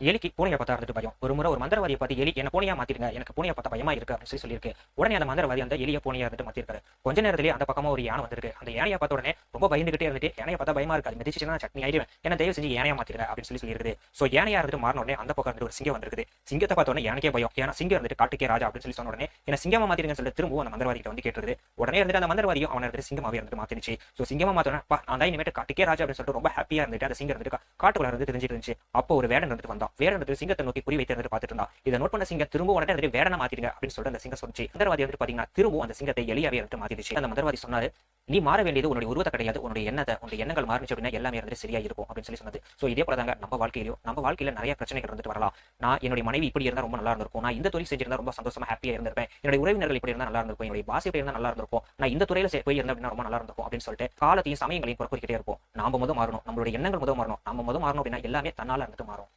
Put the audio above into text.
எலிக்கு பூனையை பார்த்தா இருந்துட்டு பயம். ஒரு முறை ஒரு மந்திரவாதியை பார்த்து எலி என்ன பூனையா மாத்திருங்க, எனக்கு பூனையை பார்த்தா பயமா இருக்கு அப்படின்னு சொல்லியிருக்கு. உடனே அந்த மந்திரவாதி அந்த எலிய பூனையா இருந்துட்டு மாத்திருக்காரு. கொஞ்ச நேரத்திலேயே அந்த பக்கமா ஒரு யானை வந்திருக்கு. அந்த யானையை பார்த்த உடனே ரொம்ப பயந்துகிட்டே இருந்துட்டு, யானையை பார்த்தா பயமா இருக்கு, அது மிதிச்சுன்னா சட்னி ஆயிடுவேன், என்ன தயவு செஞ்சு யானையா மாத்திருங்க அப்படின்னு சொல்லியிருக்குது. சோ யானையா இருந்துட்டு மாறின உடனே அந்த பக்கம் ஒரு சிங்கம் வந்திருக்குது. சிங்கத்தை பார்த்த உடனே யானைக்கே பயம். ஏன்னா சிங்கம் இருந்துட்டு காட்டுக்கே ராஜா அப்படின்னு சொன்ன உடனே என்ன சிங்கமா மாத்திருங்கன்னு சொல்லிட்டு திரும்பவும் அந்த மந்திரவாதி கிட்ட வந்து கேட்டுருது. உடனே இருந்துட்டு அந்த மந்திரவாதியும் அவனை இருந்துட்டு சிங்கமாவே இருந்துட்டு மாத்திருச்சு. சோ சிங்கமா மாத்தோன்னா நான் தான் இனிமேட்டு காட்டுக்கே ராஜா அப்படின்னு சொல்லிட்டு ரொம்ப ஹாப்பியா இருந்துட்டு அந்த சிங்கம் இருந்துட்டு காட்டுக்குள்ள இருந்து தெரிஞ்சிட்டு இருந்துச்சு. அப்போ ஒரு வேடன் வந்துட்டு வந்தான். வேடன் வந்துட்டு சிங்கத்தை நோக்கி குறி வைத்து இருந்துட்டு பார்த்துட்டு இருந்தா. இதை நோட் பண்ண சிங்கம் திரும்ப உடனே வந்துட்டு வேடனை மாத்திடுங்க அப்படின்னு சொல்லிட்டு அந்த சிங்கம் சொல்லிச்சு. மந்திரவாதி வந்துட்டு பாத்தீங்கன்னா திரும்பவும் அந்த சிங்கத்தை எலியாவே வந்துட்டு மாத்திடுச்சு. அந்த மந்திரவாதி சொன்னாரு, நீ மாற வேண்டியது உன்னுடைய உருவத்தை கிடையாது, உன்னுடைய எண்ணத்தை, உன்னுடைய எண்ணங்கள் மாறிச்சு அப்படின்னா எல்லாமே வந்துட்டு சரியா இருக்கும் அப்படின்னு சொன்னது. சோ இதே போல தாங்க நம்ம வாழ்க்கையில நிறைய பிரச்சனைகள் வந்துட்டு வரலாம். நான் என்னுடைய மனைவி இப்படி இருந்தா ரொம்ப நல்லா இருந்திருக்கும், நான் இந்த தொழில் செஞ்சிருந்தா ரொம்ப சந்தோஷமா ஹாப்பியா இருந்திருப்பேன், என்னுடைய உறவினர்கள் இப்படி இருந்தா நல்லா இருந்திருக்கும், என்னுடைய பாஸ் இப்படி இருந்தா நல்லா இருந்திருக்கும், நான் இந்த துறையில போய் இருந்தா அப்படின்னா ரொம்ப நல்லா இருந்திருக்கும் அப்படின்னு சொல்லிட்டு காலத்தையும் சமயங்களையும் குறைக்கிட்டே இருப்போம். நாம மாறணும், நம்மளுடைய எண்ணங்கள் மாறணும். நம்ம மாறணும் அப்படின்னா எல்லாமே தன்னால இருந்துட்டு மாறும்.